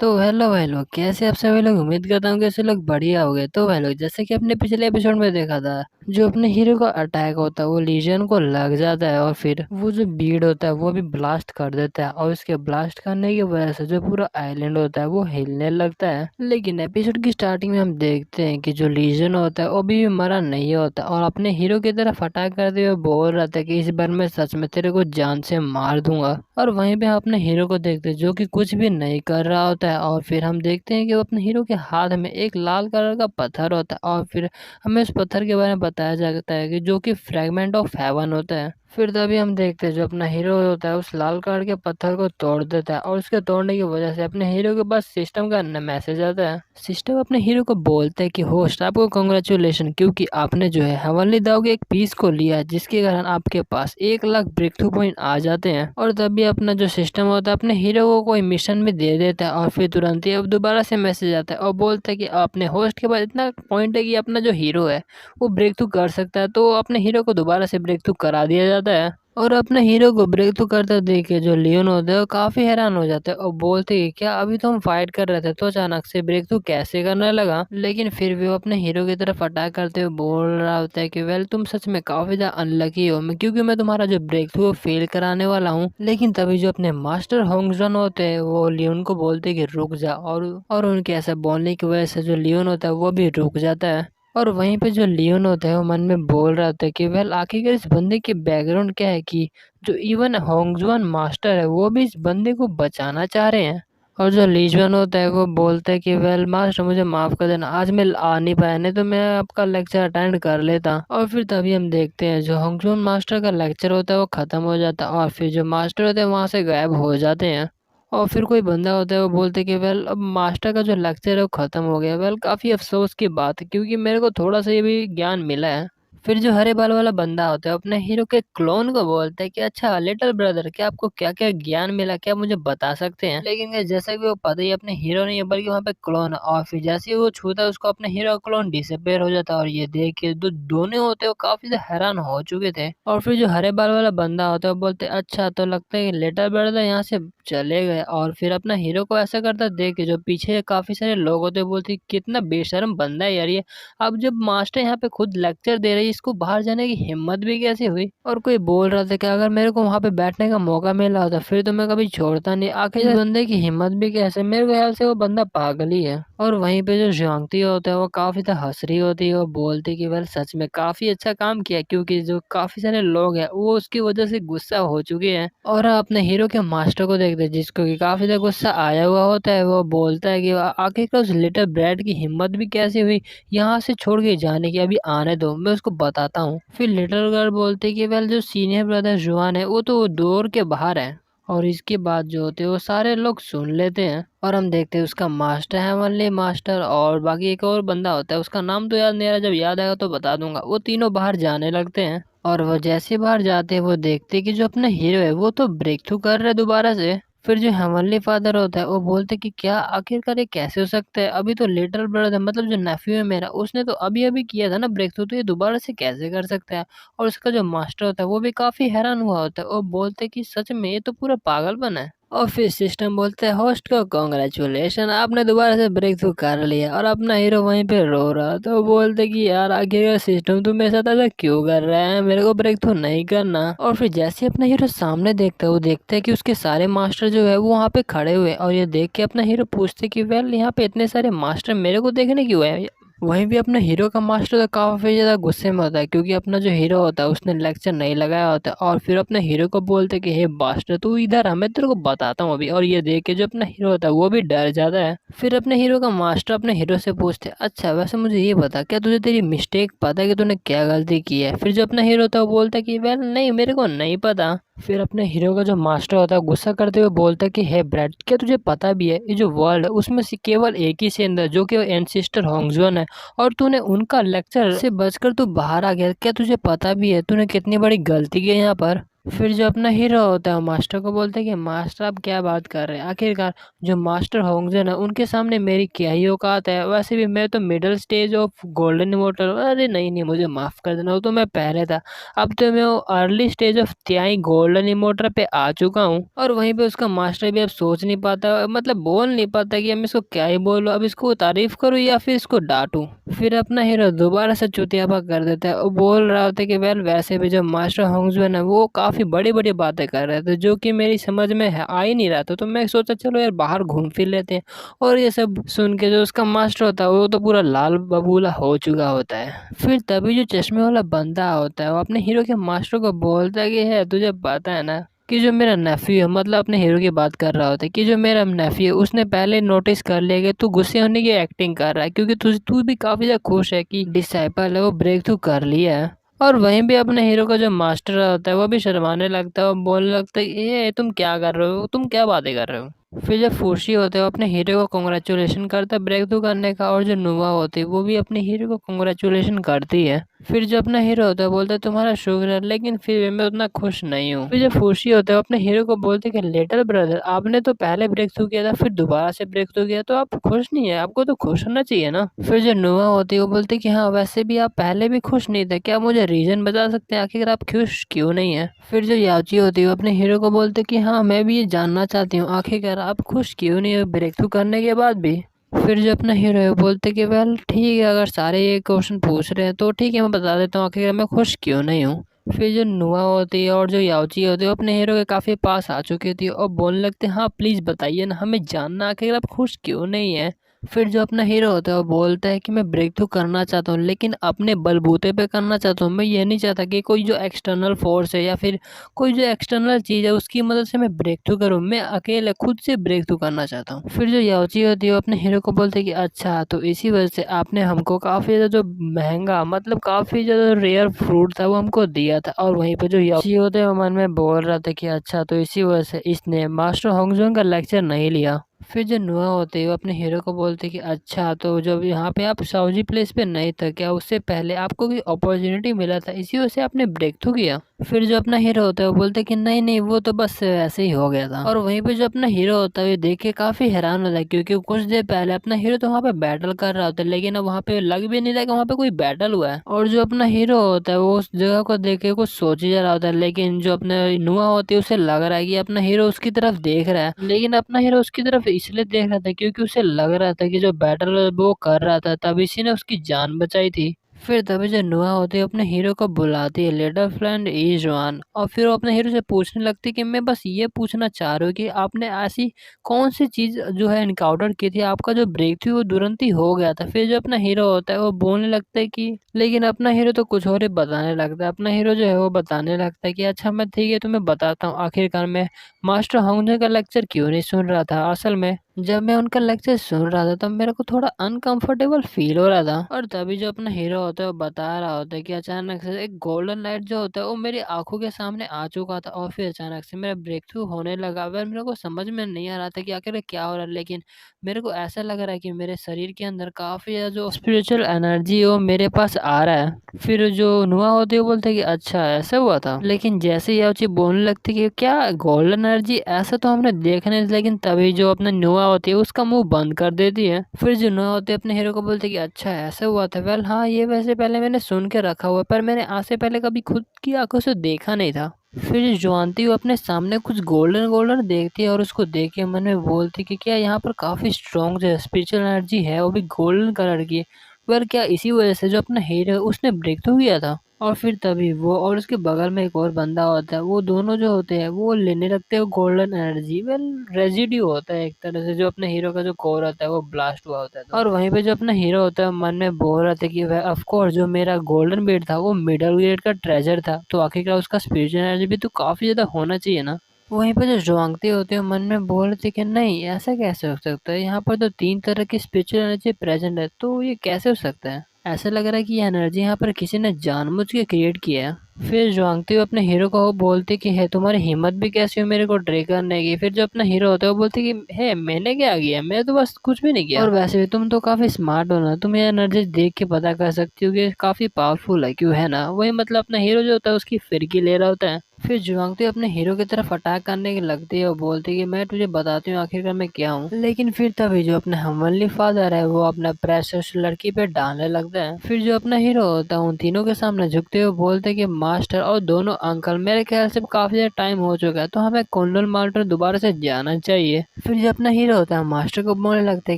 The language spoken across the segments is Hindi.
तो हेलो भाई लोग, कैसे आप सभी लोग। उम्मीद करता हूँ कैसे लोग बढ़िया हो गए। तो भाई लोग, जैसे कि अपने पिछले एपिसोड में देखा था, जो अपने हीरो का अटैक होता है वो लीजन को लग जाता है और फिर वो जो बीड होता है वो भी ब्लास्ट कर देता है और उसके ब्लास्ट करने की वजह से जो पूरा आइलैंड होता है वो हिलने लगता है। लेकिन एपिसोड की स्टार्टिंग में हम देखते हैं कि जो लीजन होता है वो अभी भी मरा नहीं होता और अपने हीरो की तरफ अटैक करते हुए बोल रहा था कि इस बार मैं सच में तेरे को जान से मार दूंगा। और वहीं पे हम अपने हीरो को देखते हैं जो कि कुछ भी नहीं कर रहा होता है और फिर हम देखते हैं कि वो अपने हीरो के हाथ में एक लाल कलर का पत्थर होता है और फिर हमें उस पत्थर के बारे में बताया जाता है कि जो कि फ्रैगमेंट ऑफ हेवन होता है। फिर तभी हम देखते हैं जो अपना हीरो होता है उस लाल कलर के पत्थर को तोड़ देता है और उसके तोड़ने की वजह से अपने हीरो के पास सिस्टम का मैसेज आता है। सिस्टम अपने हीरो को बोलते हैं कि होस्ट आपको कॉन्ग्रेचुलेशन, क्योंकि आपने जो है हेवनली दाव के एक पीस को लिया है जिसके कारण आपके पास 1 लाख ब्रेक थ्रू पॉइंट आ जाते हैं। और तभी अपना जो सिस्टम होता है अपने हीरो को कोई मिशन भी दे देता है और फिर तुरंत ही अब दोबारा से मैसेज आता है और बोलता है कि अपने होस्ट के पास इतना पॉइंट है कि अपना जो हीरो है वो ब्रेक थ्रू कर सकता है। तो अपने हीरो को दोबारा से ब्रेक थ्रू करा दिया जाता है और अपने हीरो को ब्रेक थ्रू करते देख के जो लियोन होते हैं वो काफी हैरान हो जाते हैं और बोलते हैं क्या अभी तो हम फाइट कर रहे थे तो अचानक से ब्रेक थ्रू कैसे करने लगा। लेकिन फिर भी वो अपने हीरो की तरफ अटैक करते हुए बोल रहा होता है कि वेल तुम सच में काफी ज्यादा अनलकी हो मैं, क्योंकि मैं तुम्हारा जो ब्रेक थ्रू फेल कराने वाला हूँ। लेकिन तभी जो अपने मास्टर होंगजन होते हैं वो लियोन को बोलते हैं कि रुक जा और उनके ऐसा बोलने की वजह से जो लियोन होता है वो भी रुक जाता है। और वहीं पे जो लियोन होता है वो मन में बोल रहा था कि वेल आखिरकार इस बंदे की बैकग्राउंड क्या है कि जो इवन होंगजुआन मास्टर है वो भी इस बंदे को बचाना चाह रहे हैं। और जो लीजुआन होता है वो बोलता है कि वेल मास्टर मुझे माफ कर देना, आज मैं आ नहीं पाया, नहीं तो मैं आपका लेक्चर अटेंड कर लेता। और फिर तभी हम देखते हैं जो होंगजुआन मास्टर का लेक्चर होता है वो खत्म हो जाता है और फिर जो मास्टर होते हैं वहां से गायब हो जाते हैं। और फिर कोई बंदा होता है वो बोलते कि वेल अब मास्टर का जो लेक्चर है वो खत्म हो गया। वेल काफी अफसोस की बात है क्योंकि मेरे को थोड़ा सा ये भी ज्ञान मिला है। फिर जो हरे बाल वाला बंदा होता है अपने हीरो के क्लोन को बोलता है कि अच्छा लिटिल ब्रदर, क्या आपको क्या क्या ज्ञान मिला, क्या मुझे बता सकते हैं। लेकिन guys, जैसा कि वो पता ही अपने हीरो नहीं है बल्कि वहाँ पे क्लोन है और फिर जैसे ही वो छूता है उसको अपने हीरो का क्लोन डिसअपेयर हो जाता है और ये देख के जो दोनों होते हैं वो काफी ज्यादा हैरान हो चुके थे। और फिर जो हरे बाल वाला बंदा होता है वो बोलते अच्छा तो लगता है कि लिटिल ब्रदर यहाँ से चले गए। और फिर अपना हीरो को ऐसा करता देख के जो पीछे काफी सारे लोग होते हैं बोलते कितना बेशर्म बंदा है यार ये। अब जब मास्टर यहाँ पे खुद लेक्चर दे रही है इसको बाहर जाने की हिम्मत भी कैसे हुई। और कोई बोल रहा था कि अगर मेरे को वहां पे बैठने का मौका मिला होता फिर तो मैं कभी छोड़ता नहीं। आखिर इस बंदे की हिम्मत भी कैसे, मेरे ख्याल से वो बंदा पागल ही है। और वहीं पे जो ज्यांगती होता है वो काफी तो हंस रही होती है, वो बोलती कि वेल सच में काफी अच्छा काम किया, क्योंकि जो काफी सारे लोग हैं वो उसकी वजह से गुस्सा हो चुके हैं। और अपने हीरो के मास्टर को देखते हैं जिसको कि काफी ज्यादा गुस्सा आया हुआ होता है, वो बोलता है कि आखिरकार उस लिटिल ब्रैड की हिम्मत भी कैसे हुई यहाँ से छोड़ के जाने की, अभी आने दो मैं उसको बताता हूँ। फिर लिटिल गर्ल बोलती कि वेल जो सीनियर ब्रदर जुआन है वो तो डोर के बाहर है। और इसके बाद जो होते हैं वो सारे लोग सुन लेते हैं और हम देखते हैं उसका मास्टर है वनली मास्टर और बाकी एक और बंदा होता है उसका नाम तो याद नहीं आ रहा, जब याद आएगा तो बता दूंगा। वो तीनों बाहर जाने लगते हैं और वो जैसे बाहर जाते हैं वो देखते हैं कि जो अपना हीरो है वो तो ब्रेक थ्रू कर रहा है दोबारा से। फिर जो हेवनली फादर होता है वो बोलते कि क्या आखिरकार ये कैसे हो सकता है, अभी तो लिटिल ब्रदर मतलब जो नेफ्यू है मेरा उसने तो अभी अभी किया था ना ब्रेक थ्रू, तो ये दोबारा से कैसे कर सकता है। और उसका जो मास्टर होता है वो भी काफी हैरान हुआ होता है और बोलते कि सच में ये तो पूरा पागलपन है। और फिर सिस्टम बोलते हैं होस्ट को कॉन्ग्रेचुलेशन, आपने दोबारा से ब्रेक थ्रू कर लिया। और अपना हीरो वहीं पे रो रहा तो बोलते कि यार आखिर सिस्टम तुम मेरे साथ ऐसा क्यों कर रहे हैं, मेरे को ब्रेक थ्रू नहीं करना। और फिर जैसे अपना हीरो सामने देखता है वो देखता है कि उसके सारे मास्टर जो है वो वहाँ पे खड़े हुए हैं और ये देख के अपना हीरो पूछते कि वेल यहाँ पे इतने सारे मास्टर मेरे को देखने क्यों है। वहीं भी अपने हीरो का मास्टर तो काफी ज्यादा गुस्से में होता है क्योंकि अपना जो हीरो होता है उसने लेक्चर नहीं लगाया होता है और फिर अपने हीरो को बोलते कि हे मास्टर तू इधर आ, मैं तेरे को बताता हूँ अभी। और ये देख के जो अपना हीरो होता है वो भी डर जाता है। फिर अपने हीरो का मास्टर अपने हीरो से पूछते अच्छा वैसे मुझे ये बता क्या तुझे तेरी मिस्टेक पता है कि तूने क्या गलती की है। फिर जो अपना हीरो होता है वो बोलता है कि वेल नहीं मेरे को नहीं पता। फिर अपने हीरो का जो मास्टर होता है गुस्सा करते हुए बोलता है कि हे ब्रैड क्या तुझे पता भी है ये जो वर्ल्ड है उसमें से केवल एक ही सेंदर जो कि एंसिस्टर होंगजुन है और तूने उनका लेक्चर से बचकर तू बाहर आ गया, क्या तुझे पता भी है तूने कितनी बड़ी गलती की है यहाँ पर। फिर जो अपना हीरो होता है वो मास्टर को बोलता है कि मास्टर आप क्या बात कर रहे हैं, आखिरकार जो मास्टर होंगे ना उनके सामने मेरी क्या ही औकात है, वैसे भी मैं तो middle stage of golden immortal. अरे नहीं नहीं, मुझे माफ कर देना, वो तो मैं पहले था। अब तो मैं वो अर्ली स्टेज ऑफ त्याई गोल्डन इमोर्टल पे आ चुका हूँ। और वहीं पे उसका मास्टर भी अब सोच नहीं पाता, मतलब बोल नहीं पाता कि अब इसको क्या ही बोलूं, अब इसको तारीफ करूँ या फिर इसको डांटूं। फिर अपना हीरो दोबारा से चुतियापा कर देता है और बोल रहा होता है कि वेल वैसे भी जो मास्टर होंगजू है ना वो काफी बड़ी बड़ी बातें कर रहे थे जो कि मेरी समझ में आ ही नहीं रहा था, तो मैं सोचा चलो यार बाहर घूम फिर लेते हैं। और ये सब सुन के जो उसका मास्टर होता है वो तो पूरा लाल बबूला हो चुका होता है। फिर तभी जो चश्मे वाला बंदा होता है वो अपने हीरो के मास्टर को बोलता है कि है तुझे पता है ना कि जो मेरा नेफ्यू है, मतलब अपने हीरो की बात कर रहा होता है कि जो मेरा नेफ्यू है उसने पहले नोटिस कर लिया कि तू गुस्से होने की एक्टिंग कर रहा है, क्योंकि तू तू भी काफी ज्यादा खुश है कि डिसाइपल है वो ब्रेक थ्रू कर लिया है। और वहीं भी अपने हीरो का जो मास्टर होता है वो भी शर्माने लगता है और बोलने लगता है ये तुम क्या कर रहे हो, तुम क्या बातें कर रहे हो। फिर जब फूशी होता है वो अपने हीरो को कॉन्ग्रेचुलेशन करता है ब्रेक थ्रू करने का, और जो नुवा होती है वो भी अपने हीरो को कॉन्ग्रेचुलेशन करती है। फिर जो अपना हीरो होता है बोलता है तुम्हारा शुक्र है, लेकिन फिर भी मैं उतना खुश नहीं हूँ। फिर जो फूशी होता है वो अपने हीरो को बोलते हैं कि लिटिल ब्रदर आपने तो पहले ब्रेक थ्रू किया था फिर दोबारा से ब्रेक थ्रू किया, तो आप खुश नहीं है, आपको तो खुश होना चाहिए ना। फिर जो नुवा होती है वो बोलती है कि हाँ वैसे भी आप पहले भी खुश नहीं थे, क्या मुझे रीजन बता सकते हैं आखिर आप खुश क्यों नहीं है। फिर जो याची होती है वो अपने हीरो को बोलते हैं कि हाँ मैं भी ये जानना चाहती हूँ आखिरकार आप खुश क्यों नहीं है ब्रेक थ्रू करने के बाद भी। फिर जो अपना हीरो है वो बोलते कि वेल ठीक है, अगर सारे ये क्वेश्चन पूछ रहे हैं तो ठीक है मैं बता देता हूँ आखिर मैं खुश क्यों नहीं हूँ। फिर जो नुआ होती है और जो याओची होती है वो अपने हीरो के काफी पास आ चुकी थी और बोलने लगते हाँ प्लीज बताइए ना, हमें जानना आखिर आप खुश क्यों नहीं है। फिर जो अपना हीरो होता है वो बोलता है कि मैं ब्रेक थ्रू करना चाहता हूँ लेकिन अपने बलबूते पे करना चाहता हूँ, मैं ये नहीं चाहता कि कोई जो एक्सटर्नल फोर्स है या फिर कोई जो एक्सटर्नल चीज़ है उसकी मदद से मैं ब्रेक थ्रू करूँ, मैं अकेले खुद से ब्रेक थ्रू करना चाहता हूँ। फिर जो याओची होती है वो अपने हीरो को बोलते है कि अच्छा तो इसी वजह से आपने हमको काफ़ी ज़्यादा जो महंगा मतलब काफ़ी ज़्यादा रेयर फ्रूट था वो हमको दिया था। और वहीं पे जो याओची होते हैं वो मन में बोल रहा था कि अच्छा तो इसी वजह से इसने मास्टर होंगजुंग का लेक्चर नहीं लिया। फिर जो नुआ होते हैं वो अपने हीरो को बोलते कि अच्छा तो जब यहाँ पे आप साउजी प्लेस पे नहीं थे क्या उससे पहले आपको कोई अपॉर्चुनिटी मिला था इसी वजह से आपने ब्रेक थ्रू किया। फिर जो अपना हीरो होता है वो बोलते कि नहीं नहीं वो तो बस ऐसे ही हो गया था। और वहीं पे जो अपना हीरो होता है ये देख के काफी हैरान होता है क्योंकि कुछ देर पहले अपना हीरो तो वहाँ पे बैटल कर रहा होता है लेकिन अब वहाँ पे लग भी नहीं रहा कि वहाँ पे कोई बैटल हुआ है। और जो अपना हीरो होता है वो उस जगह को देख के कुछ सोच ही जा रहा होता है, लेकिन जो अपना नुआ होती है उसे लग रहा है कि अपना हीरो उसकी तरफ देख रहा है, लेकिन अपना हीरो उसकी तरफ इसलिए देख रहा था क्योंकि उसे लग रहा था कि जो बैटल वो कर रहा था तब इसी ने उसकी जान बचाई थी। फिर तभी जो नुआ होती है अपने हीरो को बुलाती है लिटिल फ्रेंड इज वन, और फिर वो अपने हीरो से पूछने लगती है कि मैं बस ये पूछना चाह रही हूँ कि आपने ऐसी कौन सी चीज जो है इनकाउंटर की थी आपका जो ब्रेक थी वो तुरंत ही हो गया था। फिर जो अपना हीरो होता है वो बोलने लगता है कि लेकिन अपना हीरो तो कुछ और ही बताने लगता है। अपना हीरो जो है वो बताने लगता है कि अच्छा मैं ठीक है तुम्हें बताता हूँ आखिरकार मैं मास्टर होंगजे का लेक्चर क्यों नहीं सुन रहा था। असल में जब मैं उनका लेक्चर सुन रहा था तब मेरे को थोड़ा अनकंफर्टेबल फील हो रहा था, और तभी जो अपना हीरो होता है वो बता रहा होता है कि अचानक से एक गोल्डन लाइट जो होता है वो मेरी आंखों के सामने आ चुका था और फिर अचानक से मेरा ब्रेक थ्रू होने लगा। वह मेरे को समझ में नहीं आ रहा था कि आखिर क्या हो रहा है, लेकिन मेरे को ऐसा लग रहा है कि मेरे शरीर के अंदर काफी ज्यादा जो स्पिरिचुअल एनर्जी है वो मेरे पास आ रहा है। फिर जो नुआ होते है वो बोलते हैं कि अच्छा ऐसा हुआ था, लेकिन जैसे ही याची बोलने लगती कि क्या गोल्डन एनर्जी ऐसा तो हमने देखा नहीं, लेकिन तभी जो अपना नुआ होती है उसका मुंह बंद कर देती है। फिर जो नुआ होते है अपने हीरो को बोलते कि अच्छा ऐसा हुआ था, वेल हाँ ये वैसे पहले मैंने सुन के रखा हुआ है पर मैंने आज से पहले कभी खुद की आंखों से देखा नहीं था। फिर ज्वानती वो अपने सामने कुछ गोल्डन गोल्डन देखती है और उसको देख के मन में बोलती कि क्या यहाँ पर काफी स्ट्रॉन्ग जो स्पिरिचुअल एनर्जी है वो भी गोल्डन कलर की, पर क्या इसी वजह से जो अपना हीरो है उसने ब्रेक थ्रू किया था। और फिर तभी वो और उसके बगल में एक और बंदा होता है, वो दोनों जो होते हैं वो लेने लगते हैं गोल्डन एनर्जी। वेल रेजिड्यू होता है एक तरह से, जो अपने हीरो का जो कोर होता है वो ब्लास्ट हुआ होता है और वहीं पे जो अपना हीरो होता है मन में बोल रहा था कि वह ऑफ कोर्स जो मेरा गोल्डन बीट था वो मिडल ग्रेड का ट्रेजर था, तो आखिरकार उसका स्पिरिचुअल एनर्जी भी तो काफी ज्यादा होना चाहिए ना। वहीं पे जो जुआंगते होते हैं मन में बोल रहे थे कि नहीं ऐसा कैसे हो सकता है, यहाँ पर तो 3 तरह की स्पिरिचुअल एनर्जी प्रेजेंट है, तो ये कैसे हो सकता है। ऐसा लग रहा है कि ये एनर्जी यहाँ पर किसी ने जानबूझ के क्रिएट किया है। फिर जुआंगती अपने हीरो को वो बोलती कि है तुम्हारी हिम्मत भी कैसी हुई मेरे को ट्रे करने की। फिर जो अपना हीरो होता है वो बोलती कि है मैंने क्या किया, मैं तो बस कुछ भी नहीं किया। और वैसे भी तुम तो काफी स्मार्ट हो ना, तुम ये एनर्जी देख के पता कर सकती हो कि काफी पावरफुल है, क्यों है ना। वही मतलब अपना हीरो जो होता है उसकी फिरकी ले रहा होता है। फिर जुआंगती अपने हीरो की तरफ अटैक करने की लगती है और बोलती है कि मैं तुझे बताती हूँ आखिरकार मैं क्या हूँ। लेकिन फिर तभी जो अपना हेवनली फादर है वो अपना प्रेशर लड़की पे डालने लगता है। फिर जो अपना हीरो होता है उन तीनों के सामने झुकते हुए बोलते हैं कि मास्टर और दोनों अंकल, मेरे ख्याल से काफी ज्यादा टाइम हो चुका है तो हमें कुंडल माल्टर दोबारा से जाना चाहिए। फिर जो अपना हीरो होता है मास्टर को बोलने लगता है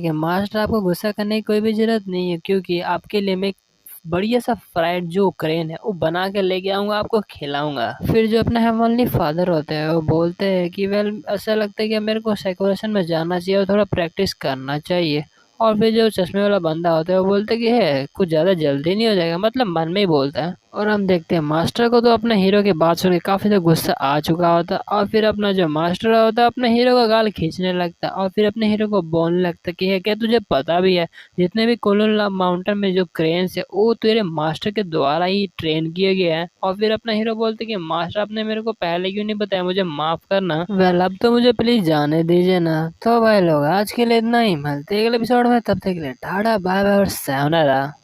कि मास्टर आपको गुस्सा करने की कोई भी जरूरत नहीं है, क्योंकि आपके लिए मैं बढ़िया सा फ्राइड जो क्रेन है वो बना के लेके आऊंगा, आपको खिलाऊंगा। फिर जो अपना हेवनली फादर होते हैं वो बोलते हैं कि वेल ऐसा लगता है कि मेरे को सेक्रेशन में जाना चाहिए और थोड़ा प्रैक्टिस करना चाहिए। और फिर जो चश्मे वाला बंदा होता है वो बोलता है कि है कुछ ज्यादा जल्दी नहीं हो जाएगा, मतलब मन में ही बोलता है। और हम देखते हैं मास्टर को तो अपने हीरो की बात सुन के काफी ज्यादा गुस्सा आ चुका होता है और फिर अपना जो मास्टर होता है अपने हीरो का गाल खींचने लगता है और फिर अपने हीरो को बोलने लगता है कि है क्या तुझे पता भी है जितने भी कोलोन माउंटेन में जो क्रेन्स है वो तेरे मास्टर के द्वारा ही ट्रेन किए गए हैं। और फिर अपना हीरो बोलते कि मास्टर आपने मेरे को पहले क्यों नहीं बताया, मुझे माफ करना। वेल अब तो मुझे प्लीज जाने दीजिए ना। तो भाई लोग आज के लिए इतना ही, मिलते हैं अगले एपिसोड में, तब तक के लिए टाटा बाय बाय और sayonara।